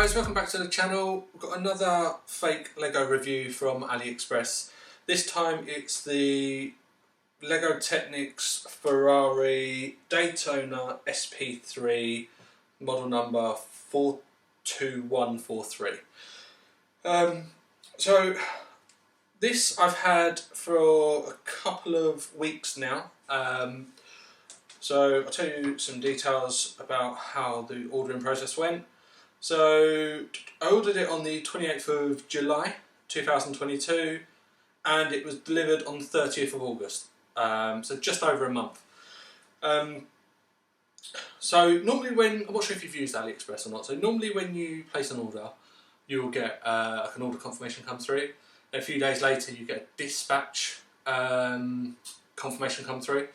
guys, welcome back to the channel. We've got another fake Lego review from AliExpress. This time it's the Lego Technics Ferrari Daytona SP3 model number 42143. So this I've had for a couple of weeks now. So I'll tell you some details about how the ordering process went. So I ordered it on the 28th of July 2022 and it was delivered on the 30th of August, so just over a month. So normally when, I'm not sure if you've used AliExpress or not, so normally when you place an order you will get like an order confirmation come through. A few days later you get a dispatch confirmation come through.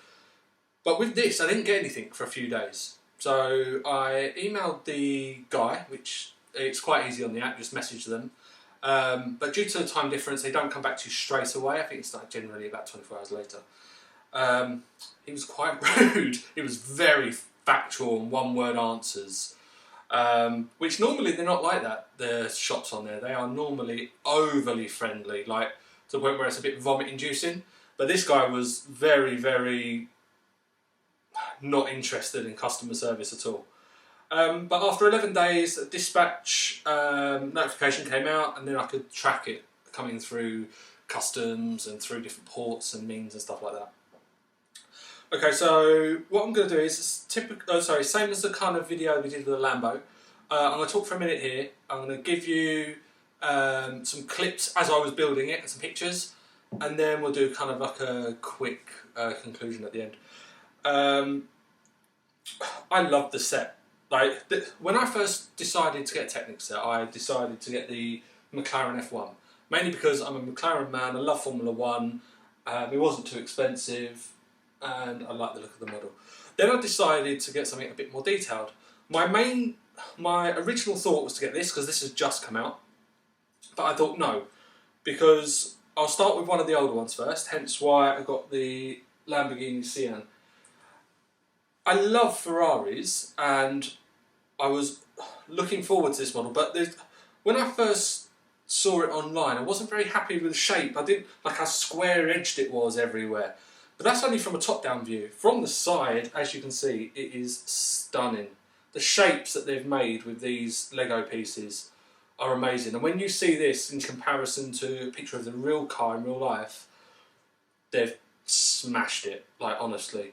But with this I didn't get anything for a few days. So I emailed the guy, which it's quite easy on the app, just message them. But due to the time difference, they don't come back to you straight away. I think it's like generally about 24 hours later. He was quite rude. He was very factual and one-word answers, which normally they're not like that. The shops on there, they are normally overly friendly, like to the point where it's a bit vomit-inducing. But this guy was very, very not interested in customer service at all. But after 11 days, a dispatch notification came out, and then I could track it coming through customs and through different ports and means and stuff like that. Okay, so what I'm going to do is typical. Same as the kind of video we did with the Lambo. I'm going to talk for a minute here. I'm going to give you some clips as I was building it and some pictures, and then we'll do kind of like a quick conclusion at the end. I love the set. Like when I first decided to get a Technics set, I decided to get the McLaren F1, mainly because I'm a McLaren man. I love Formula 1. It wasn't too expensive, and I like the look of the model. Then I decided to get something a bit more detailed. My original thought was to get this because this has just come out, but I thought no, because I'll start with one of the older ones first. Hence why I got the Lamborghini Sian. I love Ferraris, and I was looking forward to this model, but when I first saw it online, I wasn't very happy with the shape. I didn't like how square-edged it was everywhere. But that's only from a top-down view. From the side, as you can see, it is stunning. The shapes that they've made with these Lego pieces are amazing. And when you see this in comparison to a picture of the real car in real life, they've smashed it, like honestly.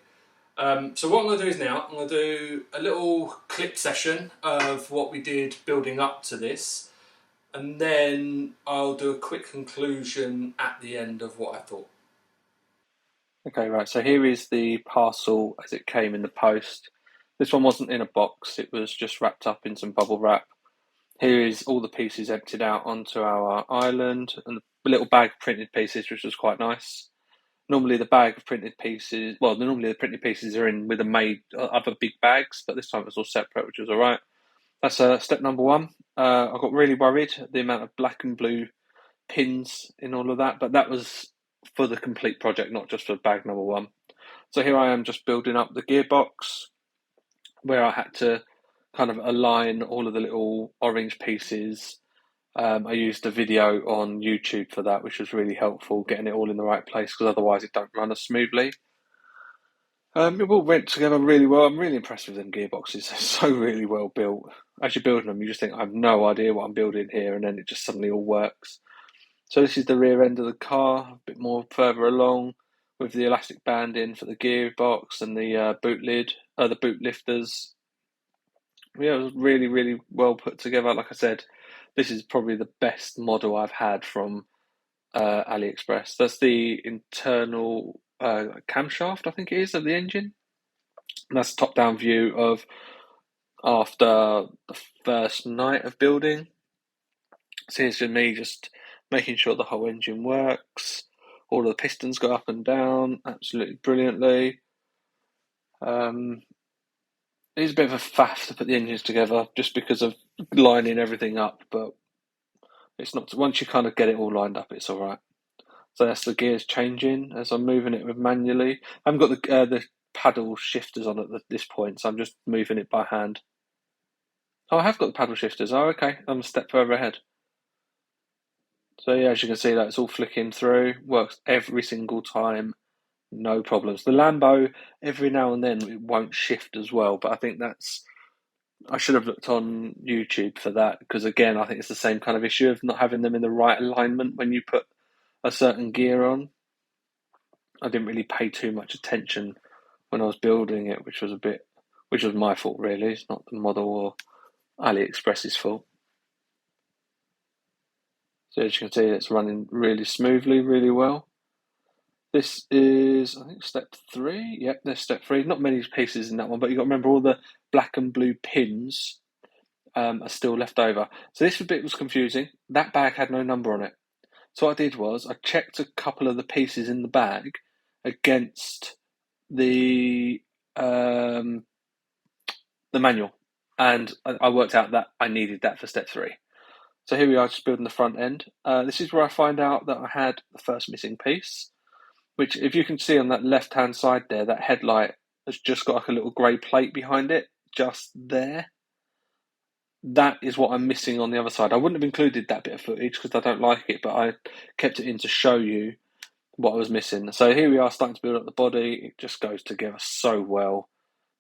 So what I'm going to do is now, I'm going to do a little clip session of what we did building up to this, and then I'll do a quick conclusion at the end of what I thought. Okay, right, so here is the parcel as it came in the post. This one wasn't in a box, it was just wrapped up in some bubble wrap. Here is all the pieces emptied out onto our island, and the little bag of printed pieces, which was quite nice. Normally the bag of printed pieces, normally the printed pieces are in with other big bags, but this time it was all separate, which was all right. That's step number one. I got really worried the amount of black and blue pins in all of that, but that was for the complete project, not just for bag number one. So here I am just building up the gearbox, where I had to kind of align all of the little orange pieces. I used a video on YouTube for that, which was really helpful, getting it all in the right place, because otherwise it don't run as smoothly. It all went together really well. I'm really impressed with them gearboxes. They're so really well built. As you're building them, you just think, I have no idea what I'm building here, and then it just suddenly all works. So this is the rear end of the car, a bit more further along, with the elastic banding for the gearbox and the boot lid, the boot lifters. Yeah, it was really, really well put together. Like I said, this is probably the best model I've had from AliExpress. That's the internal camshaft, I think it is, of the engine. And that's a top-down view of after the first night of building. So here's me just making sure the whole engine works. All of the pistons go up and down absolutely brilliantly. It's a bit of a faff to put the engines together just because of lining everything up, but it's not. Once you kind of get it all lined up, it's all right. So that's the gears changing as I'm moving it with manually. I haven't got the paddle shifters on at this point, so I'm just moving it by hand. Oh, I have got the paddle shifters. Oh, okay. I'm a step further ahead. So yeah, as you can see, that it's all flicking through. Works every single time. No problems. The Lambo, every now and then, it won't shift as well. But I think I should have looked on YouTube for that, because again, I think it's the same kind of issue of not having them in the right alignment when you put a certain gear on. I didn't really pay too much attention when I was building it, which was my fault really. It's not the model or AliExpress's fault. So as you can see, it's running really smoothly, really well. This is, I think, step 3. Yep, there's step 3. Not many pieces in that one, but you've got to remember all the black and blue pins are still left over. So this bit was confusing. That bag had no number on it. So what I did was I checked a couple of the pieces in the bag against the manual, and I worked out that I needed that for step 3. So here we are, just building the front end. This is where I find out that I had the first missing piece, which, if you can see on that left-hand side there, that headlight has just got like a little grey plate behind it, just there. That is what I'm missing on the other side. I wouldn't have included that bit of footage because I don't like it, but I kept it in to show you what I was missing. So here we are, starting to build up the body. It just goes together so well.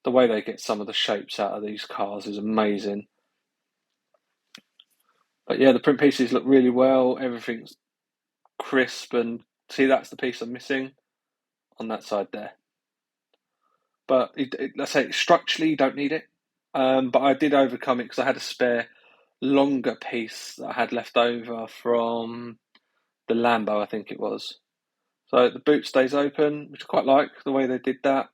The way they get some of the shapes out of these cars is amazing. But yeah, the print pieces look really well. Everything's crisp, and see, that's the piece I'm missing on that side there. But let's say structurally, you don't need it. But I did overcome it because I had a spare longer piece that I had left over from the Lambo, I think it was. So the boot stays open, which I quite like the way they did that,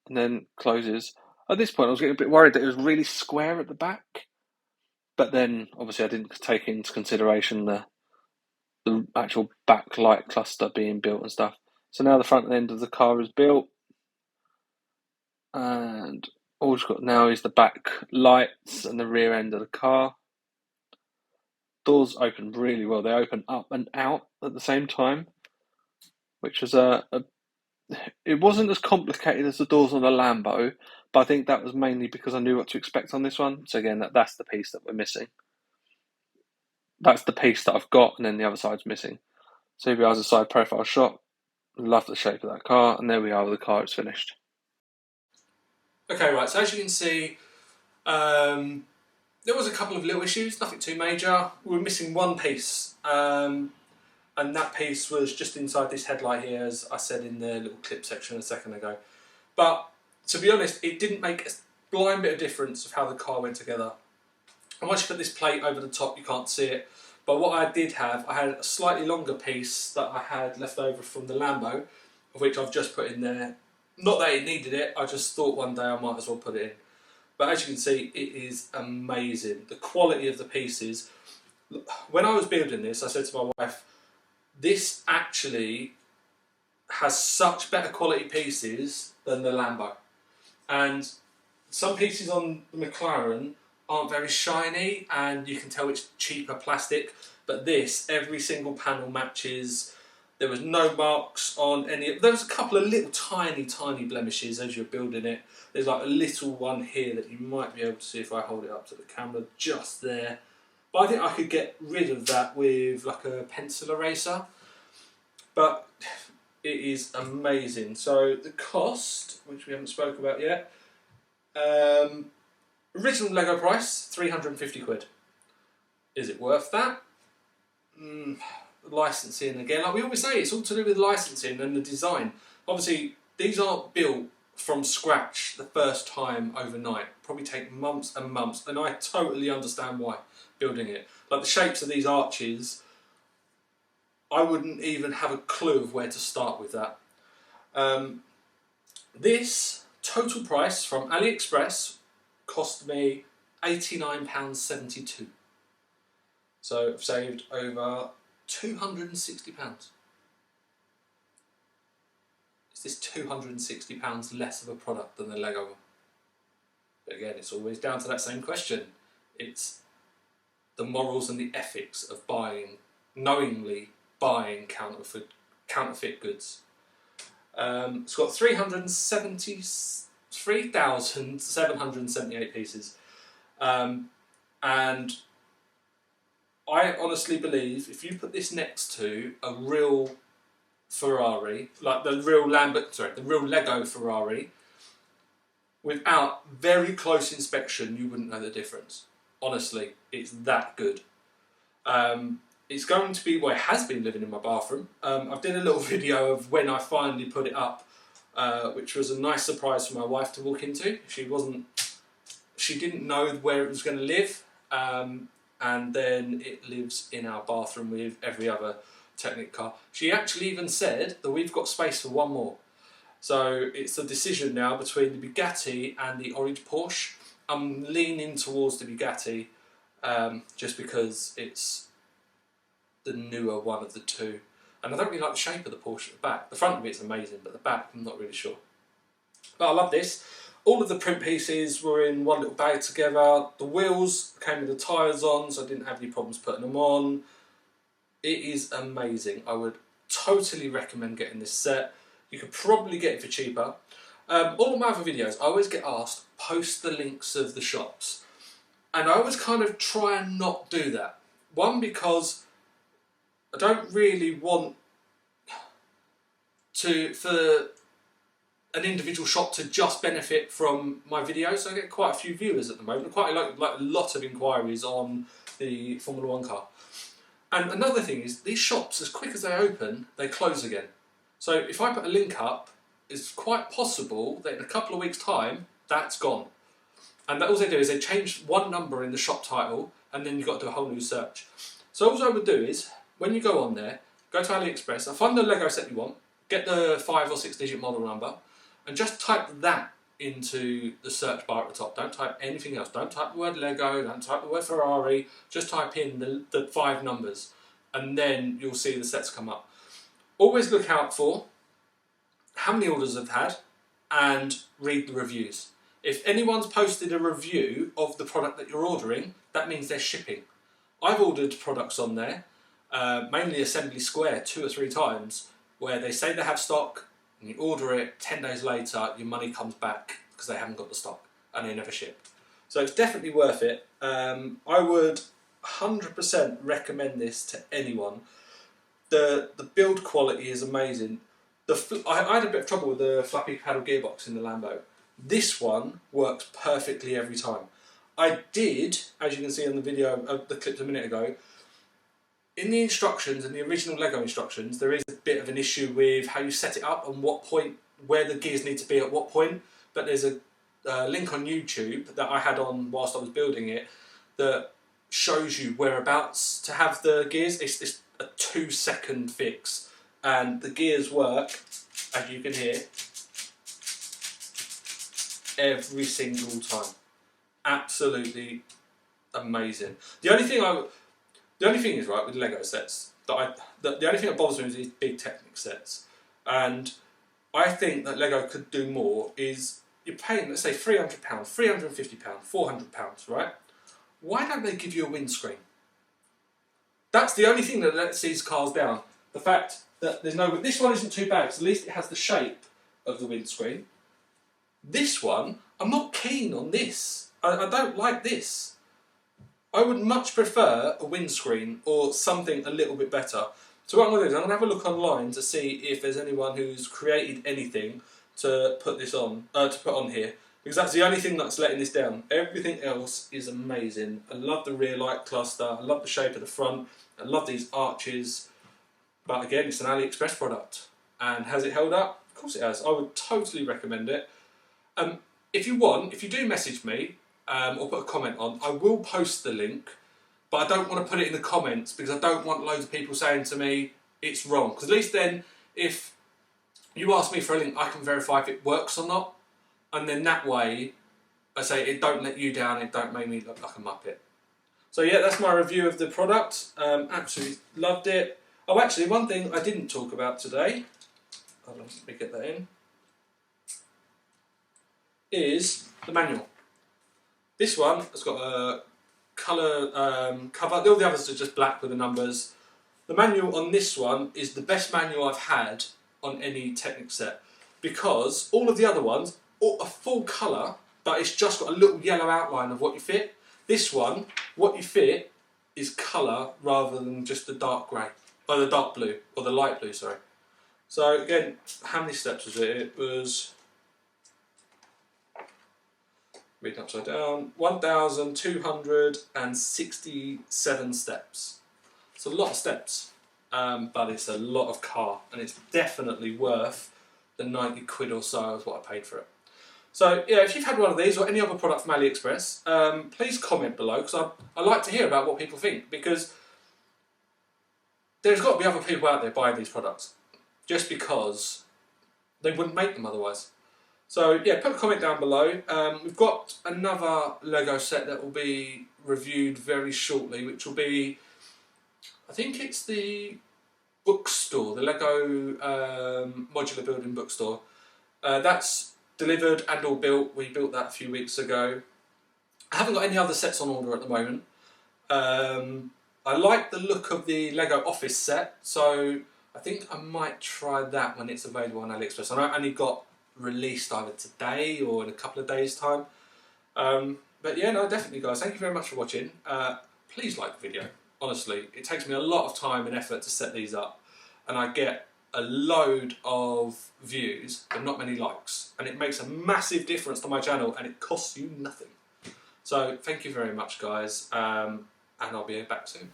and then closes. At this point, I was getting a bit worried that it was really square at the back, but then obviously I didn't take into consideration the actual backlight cluster being built and stuff. So now the front end of the car is built, and all we've got now is the back lights and the rear end of the car. Doors open really well. They open up and out at the same time, which was it wasn't as complicated as the doors on the Lambo, but I think that was mainly because I knew what to expect on this one. So again, that's the piece that we're missing. That's the piece that I've got, and then the other side's missing. So here we are as a side profile shot. Love the shape of that car, and there we are with the car. It's finished. Okay, right, so as you can see, there was a couple of little issues, nothing too major. We were missing one piece, and that piece was just inside this headlight here, as I said in the little clip section a second ago. But to be honest, it didn't make a blind bit of difference of how the car went together. And once you put this plate over the top, you can't see it. But what I did have, I had a slightly longer piece that I had left over from the Lambo, of which I've just put in there. Not that it needed it, I just thought one day I might as well put it in. But as you can see, it is amazing. The quality of the pieces. When I was building this, I said to my wife, this actually has such better quality pieces than the Lambo. And some pieces on the McLaren aren't very shiny, and you can tell it's cheaper plastic. But this, every single panel matches. There was no marks on any. There was a couple of little tiny blemishes as you're building it. There's like a little one here that you might be able to see if I hold it up to the camera, just there. But I think I could get rid of that with like a pencil eraser. But it is amazing. So the cost, which we haven't spoke about yet, original Lego price, 350 quid. Is it worth that? Licensing again, like we always say, it's all to do with licensing and the design. Obviously, these aren't built from scratch the first time overnight. Probably take months and months, and I totally understand why building it. Like the shapes of these arches, I wouldn't even have a clue of where to start with that. This total price from AliExpress cost me £89.72. So I've saved over £260. Is this £260 less of a product than the Lego one? But again, it's always down to that same question. It's the morals and the ethics of knowingly buying counterfeit goods. It's got 373,778 pieces. And I honestly believe if you put this next to a real Ferrari, like the real the real Lego Ferrari, without very close inspection, you wouldn't know the difference. Honestly, it's that good. It's going to be, well, it has been living in my bathroom. I did a little video of when I finally put it up, which was a nice surprise for my wife to walk into. She didn't know where it was going to live, and then it lives in our bathroom with every other Technic car. She actually even said that we've got space for one more. So it's a decision now between the Bugatti and the orange Porsche. I'm leaning towards the Bugatti, just because it's the newer one of the two. And I don't really like the shape of the Porsche at the back. The front of it's amazing, but the back I'm not really sure. But I love this. All of the print pieces were in one little bag together. The wheels came with the tyres on, so I didn't have any problems putting them on. It is amazing. I would totally recommend getting this set. You could probably get it for cheaper. All of my other videos, I always get asked, post the links of the shops. And I always kind of try and not do that. One, because I don't really want for an individual shop to just benefit from my videos. I get quite a few viewers at the moment, quite like a lot of inquiries on the Formula 1 car. And another thing is, these shops, as quick as they open, they close again. So if I put a link up, it's quite possible that in a couple of weeks' time, that's gone. And all they do is they change one number in the shop title, and then you've got to do a whole new search. So all I would do is, when you go on there, go to AliExpress, find the Lego set you want, get the 5 or 6 digit model number, and just type that into the search bar at the top. Don't type anything else. Don't type the word Lego, don't type the word Ferrari, just type in the 5 numbers, and then you'll see the sets come up. Always look out for how many orders they've had and read the reviews. If anyone's posted a review of the product that you're ordering, that means they're shipping. I've ordered products on there, mainly Assembly Square, 2 or 3 times, where they say they have stock, and you order it, 10 days later, your money comes back because they haven't got the stock and they never shipped. So it's definitely worth it. I would 100% recommend this to anyone. The build quality is amazing. I had a bit of trouble with the flappy paddle gearbox in the Lambo. This one works perfectly every time. I did, as you can see on the video, the clips a minute ago, in the instructions, in the original Lego instructions, there is a bit of an issue with how you set it up and what point, where the gears need to be at what point. But there's a link on YouTube that I had on whilst I was building it that shows you whereabouts to have the gears. It's a 2-second fix, and the gears work, as you can hear, every single time. Absolutely amazing. The only thing is, right, with Lego sets, the only thing that bothers me is these big Technic sets. And I think that Lego could do more is, you're paying, let's say, £300, £350, £400, right? Why don't they give you a windscreen? That's the only thing that lets these cars down. The fact that this one isn't too bad, because at least it has the shape of the windscreen. This one, I'm not keen on this. I don't like this. I would much prefer a windscreen or something a little bit better. So what I'm going to do is I'm going to have a look online to see if there's anyone who's created anything to put this on, to put on here, because that's the only thing that's letting this down. Everything else is amazing. I love the rear light cluster. I love the shape of the front. I love these arches. But again, it's an AliExpress product, and has it held up? Of course it has. I would totally recommend it. If you do message me, or put a comment on, I will post the link, but I don't want to put it in the comments because I don't want loads of people saying to me it's wrong. Because at least then, if you ask me for a link, I can verify if it works or not, and then that way, I say it don't let you down, it don't make me look like a muppet. So yeah, that's my review of the product. Absolutely loved it. Oh, actually, one thing I didn't talk about today, hold on, let me get that in, is the manual. This one has got a colour cover. All the others are just black with the numbers. The manual on this one is the best manual I've had on any Technic set, because all of the other ones are full colour, but it's just got a little yellow outline of what you fit. This one, what you fit is colour rather than just the dark grey, or the dark blue, or the light blue, sorry. So again, how many steps was it? It was, read upside down, 1,267 steps. It's a lot of steps, but it's a lot of car, and it's definitely worth the 90 quid or so is what I paid for it. So yeah, if you've had one of these or any other product from AliExpress, please comment below, because I like to hear about what people think, because there's got to be other people out there buying these products, just because they wouldn't make them otherwise. So yeah, put a comment down below. We've got another Lego set that will be reviewed very shortly, which will be, I think it's the bookstore, the Lego modular building bookstore. That's delivered and all built. We built that a few weeks ago. I haven't got any other sets on order at the moment. I like the look of the Lego office set, so I think I might try that when it's available on AliExpress. I know it only got released either today or in a couple of days' time. But yeah, no, definitely guys, thank you very much for watching. Please like the video. Honestly, it takes me a lot of time and effort to set these up, and I get a load of views but not many likes, and it makes a massive difference to my channel, and it costs you nothing. So thank you very much guys, and I'll be back soon.